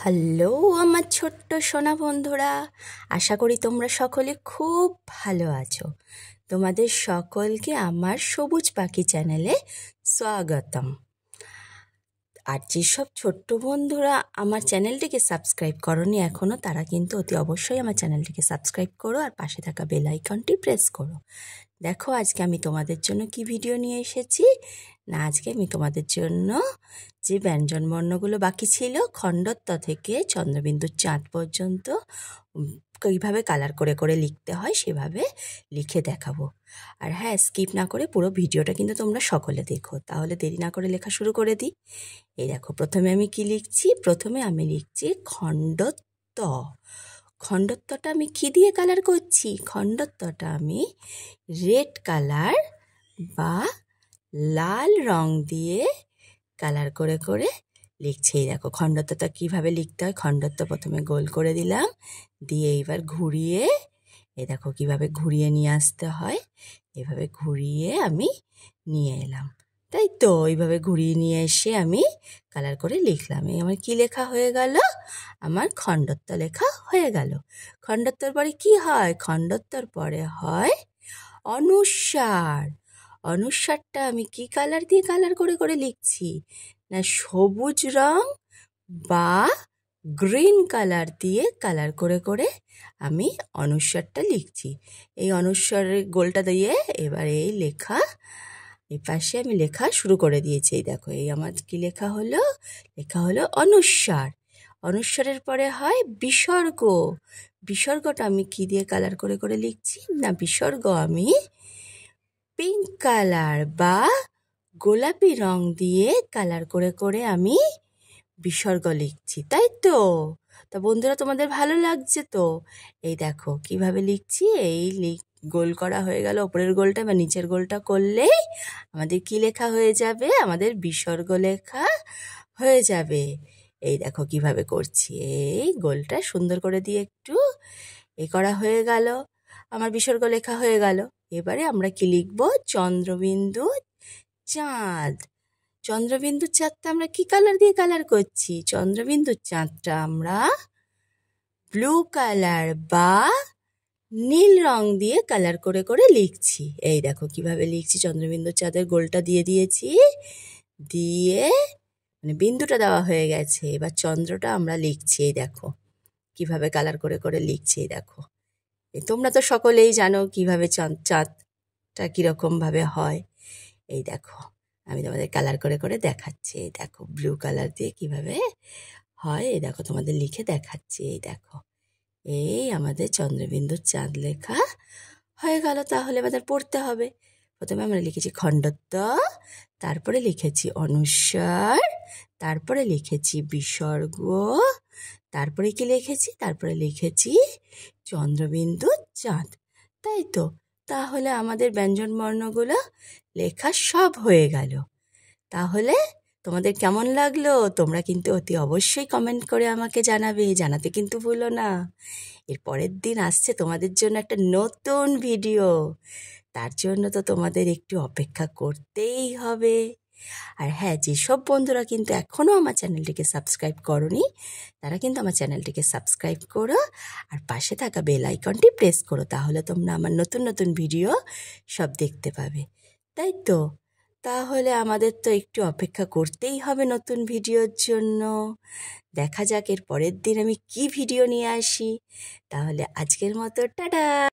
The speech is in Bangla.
হ্যালো আমার ছোট্ট সোনা বন্ধুরা, আশা করি তোমরা সকলে খুব ভালো আছো। তোমাদের সকলকে আমার সবুজ পাখি চ্যানেলে স্বাগতম। আর যেসব ছোট্ট বন্ধুরা আমার চ্যানেলটিকে সাবস্ক্রাইব করোনি এখনও, তারা কিন্তু অতি অবশ্যই আমার চ্যানেলটিকে সাবস্ক্রাইব করো আর পাশে থাকা বেল আইকনটি প্রেস করো। দেখো আজকে আমি তোমাদের জন্য কি ভিডিও নিয়ে এসেছি না, আজকে আমি তোমাদের জন্য যে ব্যঞ্জন বর্ণগুলো বাকি ছিল খণ্ডত্ব থেকে চন্দ্রবিন্দুর চাঁদ পর্যন্ত কীভাবে কালার করে করে লিখতে হয় সেভাবে লিখে দেখাবো। আর হ্যাঁ, স্কিপ না করে পুরো ভিডিওটা কিন্তু তোমরা সকলে দেখো। তাহলে দেরি না করে লেখা শুরু করে দিই। এই দেখো, প্রথমে আমি কি লিখছি, প্রথমে আমি লিখছি খণ্ডত্ব। খণ্ডত্বটা আমি কি দিয়ে কালার করছি? খণ্ডত্বটা আমি রেড কালার বা লাল রং দিয়ে কালার করে করে লিখছি। এই দেখো খণ্ডত্বটা কীভাবে লিখতে হয়। খণ্ডত্ব প্রথমে গোল করে দিলাম, দিয়ে এইবার ঘুরিয়ে, এই দেখো কীভাবে ঘুরিয়ে নিয়ে আসতে হয়। এভাবে ঘুরিয়ে আমি নিয়ে এলাম, তাই তো এইভাবে ঘুরিয়ে নিয়ে এসে আমি কালার করে লিখলাম। এই আমার কি লেখা হয়ে গেল? আমার খণ্ডত্ব লেখা হয়ে গেল। খণ্ডত্বর পরে কি হয়? খণ্ডত্বর পরে হয় অনুস্বার। অনুস্বারটা আমি কি কালার দিয়ে কালার করে করে লিখছি না, সবুজ রং বা গ্রিন কালার দিয়ে কালার করে করে আমি অনুস্বারটা লিখছি। এই অনুস্বারের গোলটা দিয়ে এবার এই লেখা, এই পাশে আমি লেখা শুরু করে দিয়েছি। এই দেখো, এই আমার কি লেখা হলো? লেখা হলো অনুস্বার। অনুস্বারের পরে হয় বিসর্গ। বিসর্গটা আমি কি দিয়ে কালার করে করে লিখছি না, বিসর্গ আমি পিঙ্ক কালার বা গোলাপি রং দিয়ে কালার করে করে আমি বিসর্গ লিখছি, তাই তো? তা বন্ধুরা, তোমাদের ভালো লাগছে তো? এই দেখো কিভাবে লিখছি। এই গোল করা হয়ে গেল, ওপরের গোলটা বা নিচের গোলটা করলেই আমাদের কি লেখা হয়ে যাবে? আমাদের বিসর্গ লেখা হয়ে যাবে। এই দেখো কিভাবে করছি। এই গোলটা সুন্দর করে দিয়ে একটু এই করা হয়ে গেল, আমার বিসর্গ লেখা হয়ে গেল। এবারে আমরা কি লিখব? চন্দ্রবিন্দু চাঁদ। চন্দ্রবিন্দু চাঁদটা আমরা কি কালার দিয়ে কালার করছি? চন্দ্রবিন্দু চাঁদটা আমরা ব্লু কালার বা নীল রং দিয়ে কালার করে করে লিখছি। এই দেখো কিভাবে লিখছি। চন্দ্রবিন্দু চাঁদের গোলটা দিয়ে দিয়েছি, দিয়ে মানে বিন্দুটা দেওয়া হয়ে গেছে। এবার চন্দ্রটা আমরা লিখছি। এই দেখো কিভাবে কালার করে করে লিখছি। এই দেখো, তোমরা তো সকলেই জানো কিভাবে চাঁদটা কীরকমভাবে হয়। এই দেখো আমি তোমাদের কালার করে করে দেখাচ্ছি। এই দেখো ব্লু কালার দিয়ে কিভাবে হয়, এই দেখো তোমাদের লিখে দেখাচ্ছি। এই দেখো, এই আমাদের চন্দ্রবিন্দুর চাঁদ লেখা হয়ে গেল। তাহলে আমাদের পড়তে হবে। প্রথমে আমরা লিখেছি খণ্ডত্ব, তারপরে লিখেছি অনুস্বার, তারপরে লিখেছি বিসর্গ, তারপরে কি লিখেছি? তারপরে লিখেছি চন্দ্রবিন্দু চাঁদ, তাই তো? তাহলে আমাদের ব্যঞ্জন বর্ণগুলো লেখা সব হয়ে গেল। তাহলে তোমাদের কেমন লাগলো? তোমরা কিন্তু অতি অবশ্যই কমেন্ট করে আমাকে জানাবে, জানাতে কিন্তু ভুলো না। এর পরের দিন আসছে তোমাদের জন্য একটা নতুন ভিডিও, তার জন্য তো তোমাদের একটু অপেক্ষা করতেই হবে। আর হ্যাঁ, যেসব বন্ধুরা কিন্তু এখনও আমার চ্যানেলটিকে সাবস্ক্রাইব করোনি, তারা কিন্তু আমার চ্যানেলটিকে সাবস্ক্রাইব করো আর পাশে থাকা বেল আইকনটি প্রেস করো। তাহলে তোমরা আমার নতুন নতুন ভিডিও সব দেখতে পাবে, তাই তো? তাহলে আমাদের তো একটু অপেক্ষা করতেই হবে নতুন ভিডিওর জন্য। দেখা যাক এর পরের দিন আমি কি ভিডিও নিয়ে আসি। তাহলে আজকের মতো টাটা।